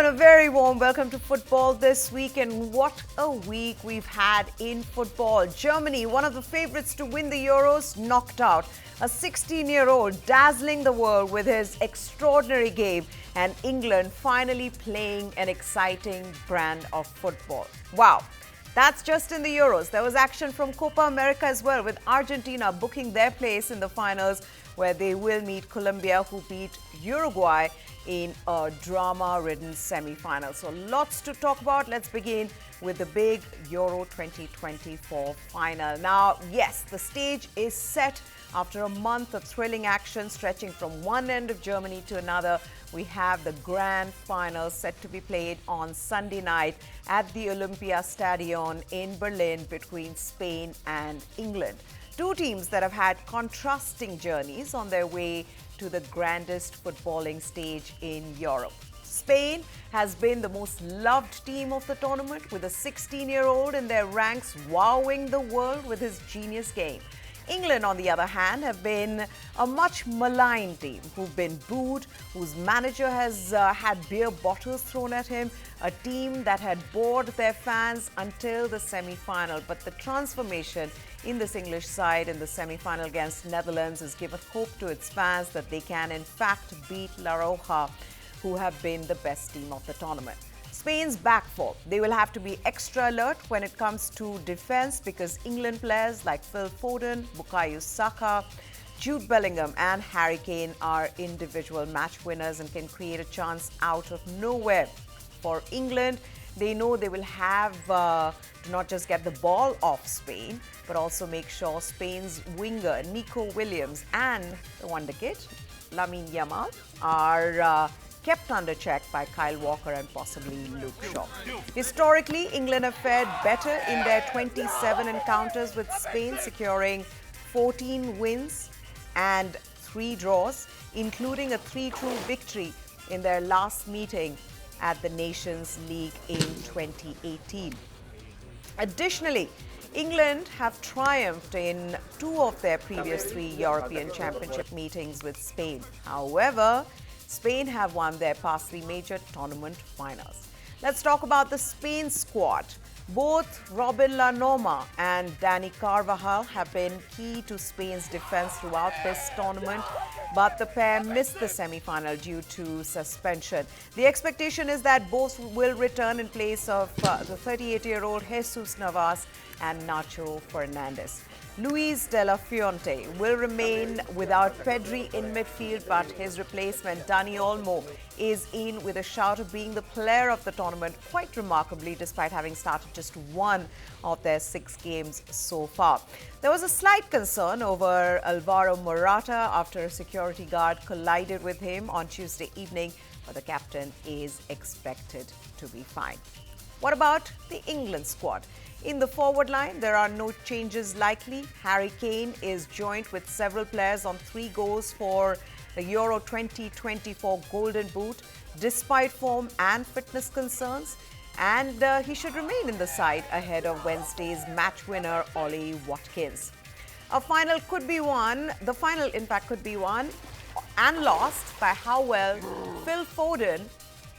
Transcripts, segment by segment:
and a very warm welcome to football this week. And what a week we've had in football. Germany, one of the favourites to win the Euros, knocked out a 16-year-old, dazzling the world with his extraordinary game. And England finally playing an exciting brand of football. Wow. That's just in the Euros. There was action from Copa America as well, with Argentina booking their place in the finals, where they will meet Colombia, who beat Uruguay in a drama-ridden semi-final. So lots to talk about. Let's begin with the big Euro 2024 final. Now, yes, the stage is set after a month of thrilling action stretching from one end of Germany to another. We have the grand final set to be played on Sunday night at the Olympia Stadion in Berlin between Spain and England. Two teams that have had contrasting journeys on their way to the grandest footballing stage in Europe. Spain has been the most loved team of the tournament, with a 16-year-old in their ranks wowing the world with his genius game. England, on the other hand, have been a much maligned team who've been booed, whose manager has had beer bottles thrown at him, a team that had bored their fans until the semi-final. But the transformation in this English side in the semi-final against Netherlands has given hope to its fans that they can in fact beat La Roja, who have been the best team of the tournament. Spain's back four. They will have to be extra alert when it comes to defense, because England players like Phil Foden, Bukayo Saka, Jude Bellingham and Harry Kane are individual match winners and can create a chance out of nowhere. For England, they know they will have to not just get the ball off Spain, but also make sure Spain's winger Nico Williams and the wonder kid Lamine Yamal are kept under check by Kyle Walker and possibly Luke Shaw. Historically, England have fared better in their 27 encounters with Spain, securing 14 wins and 3 draws, including a 3-2 victory in their last meeting at the Nations League in 2018. Additionally, England have triumphed in 2 of their previous 3 European Championship meetings with Spain. However, Spain have won their past 3 major tournament finals. Let's talk about the Spain squad. Both Robin La Norma and Dani Carvajal have been key to Spain's defense throughout this tournament, but the pair missed the semi-final due to suspension. The expectation is that both will return in place of the 38-year-old Jesus Navas and Nacho Fernandez. Luis de la Fuente will remain without Pedri in midfield, but his replacement, Dani Olmo, is in with a shout of being the player of the tournament, quite remarkably, despite having started just 1 of their 6 games so far. There was a slight concern over Alvaro Morata after a security guard collided with him on Tuesday evening, but the captain is expected to be fine. What about the England squad? In the forward line, there are no changes likely. Harry Kane is joined with several players on 3 goals for the Euro 2024 Golden Boot, despite form and fitness concerns, and he should remain in the side ahead of Wednesday's match winner, Ollie Watkins. A final could be won, the final in fact could be won and lost by how well Phil Foden,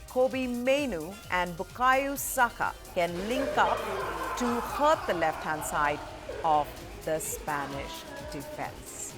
Kobe Mainoo and Bukayo Saka can link up to hurt the left-hand side of the Spanish defense.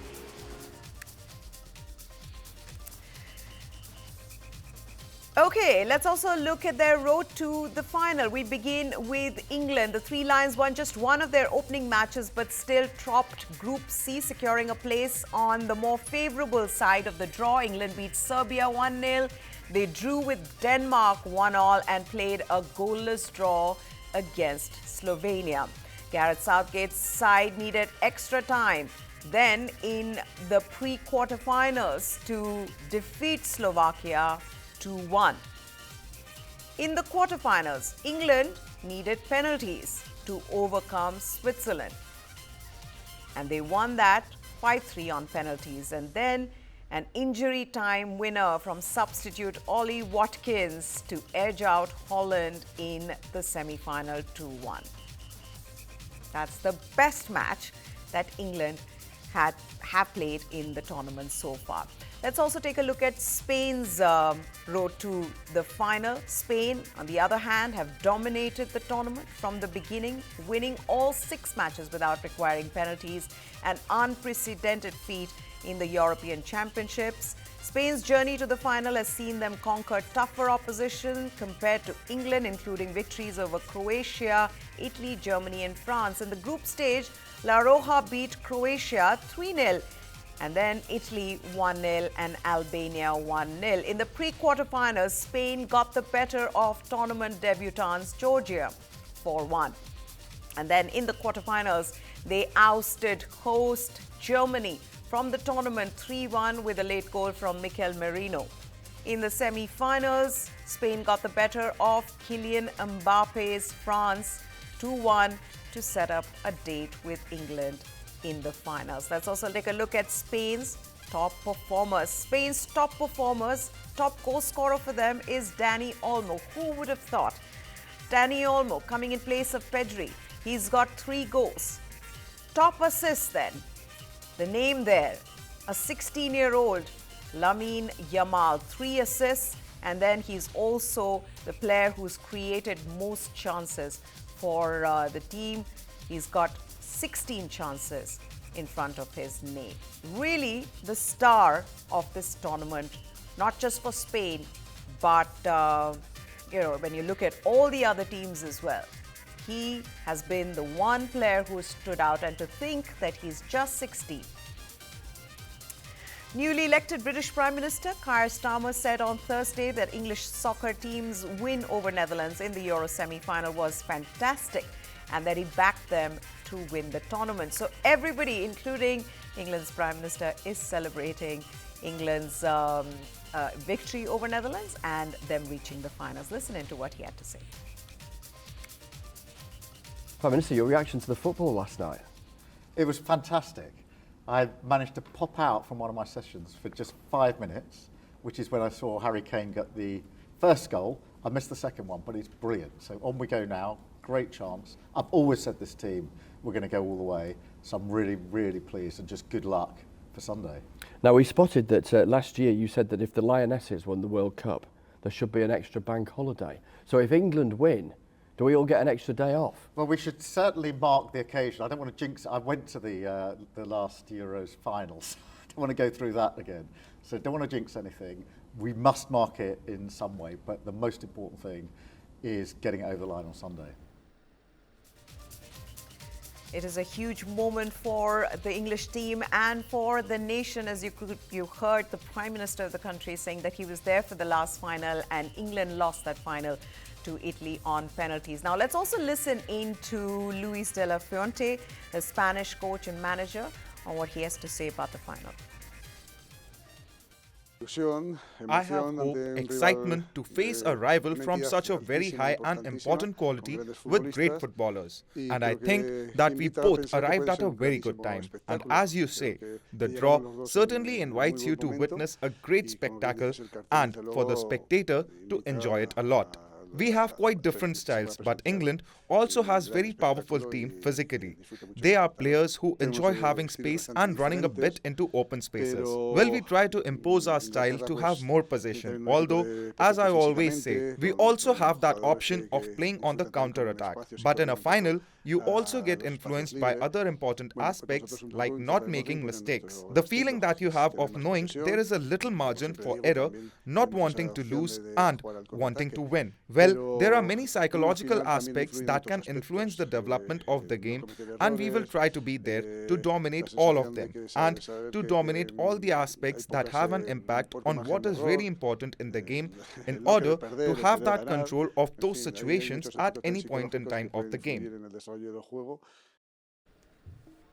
Okay, let's also look at their road to the final. We begin with England. The Three Lions won just 1 of their opening matches, but still topped Group C, securing a place on the more favourable side of the draw. England beat Serbia 1-0. They drew with Denmark 1-1 and played a goalless draw against Slovenia. Gareth Southgate's side needed extra time then in the pre-quarterfinals to defeat Slovakia 2-1. In the quarterfinals, England needed penalties to overcome Switzerland, and they won that 5-3 on penalties. And then an injury time winner from substitute Ollie Watkins to edge out Holland in the semi-final 2-1. That's the best match that England have played in the tournament so far. Let's also take a look at Spain's road to the final. Spain, on the other hand, have dominated the tournament from the beginning, winning all 6 matches without requiring penalties, an unprecedented feat in the European Championships. Spain's journey to the final has seen them conquer tougher opposition compared to England, including victories over Croatia, Italy, Germany and France. In the group stage, La Roja beat Croatia 3-0, and then Italy 1-0 and Albania 1-0. In the pre-quarterfinals, Spain got the better of tournament debutants Georgia 4-1. And then in the quarterfinals, they ousted host Germany from the tournament 3-1 with a late goal from Mikel Merino. In the semi-finals, Spain got the better of Kylian Mbappe's France 2-1 to set up a date with England in the finals. Let's also take a look at Spain's top performers. Spain's top performers, top goal scorer for them is Dani Olmo. Who would have thought? Dani Olmo coming in place of Pedri. He's got 3 goals. Top assists then. The name there, a 16-year-old Lamine Yamal, 3 assists, and then he's also the player who's created most chances for the team. He's got 16 chances in front of his name. Really the star of this tournament, not just for Spain, but when you look at all the other teams as well. He has been the one player who stood out, and to think that he's just 16. Newly elected British Prime Minister Keir Starmer said on Thursday that English soccer team's win over Netherlands in the Euro semi-final was fantastic and that he backed them to win the tournament. So everybody, including England's Prime Minister, is celebrating England's victory over Netherlands and them reaching the finals. Listen into what he had to say. Prime Minister, your reaction to the football last night? It was fantastic. I managed to pop out from one of my sessions for just 5 minutes, which is when I saw Harry Kane get the first goal. I missed the second one, but it's brilliant. So on we go now. Great chance. I've always said this team, we're going to go all the way. So I'm really, really pleased, and just good luck for Sunday. Now, we spotted that last year you said that if the Lionesses won the World Cup, there should be an extra bank holiday. So if England win, do we all get an extra day off? Well, we should certainly mark the occasion. I don't want to jinx it. I went to the last Euros finals. I don't want to go through that again. So don't want to jinx anything. We must mark it in some way, but the most important thing is getting it over the line on Sunday. It is a huge moment for the English team and for the nation, as you heard the Prime Minister of the country saying that he was there for the last final and England lost that final to Italy on penalties. Now let's also listen into Luis de la Fuente, the Spanish coach and manager, on what he has to say about the final. I have hope, excitement to face a rival from such a very high and important quality with great footballers. And I think that we both arrived at a very good time. And as you say, the draw certainly invites you to witness a great spectacle and for the spectator to enjoy it a lot. We have quite different styles, but England also has very powerful team physically. They are players who enjoy having space and running a bit into open spaces. Well, we try to impose our style to have more possession, although, as I always say, we also have that option of playing on the counter-attack. But in a final, you also get influenced by other important aspects like not making mistakes. The feeling that you have of knowing there is a little margin for error, not wanting to lose and wanting to win. Well, there are many psychological aspects that can influence the development of the game, and we will try to be there to dominate all of them and to dominate all the aspects that have an impact on what is really important in the game in order to have that control of those situations at any point in time of the game.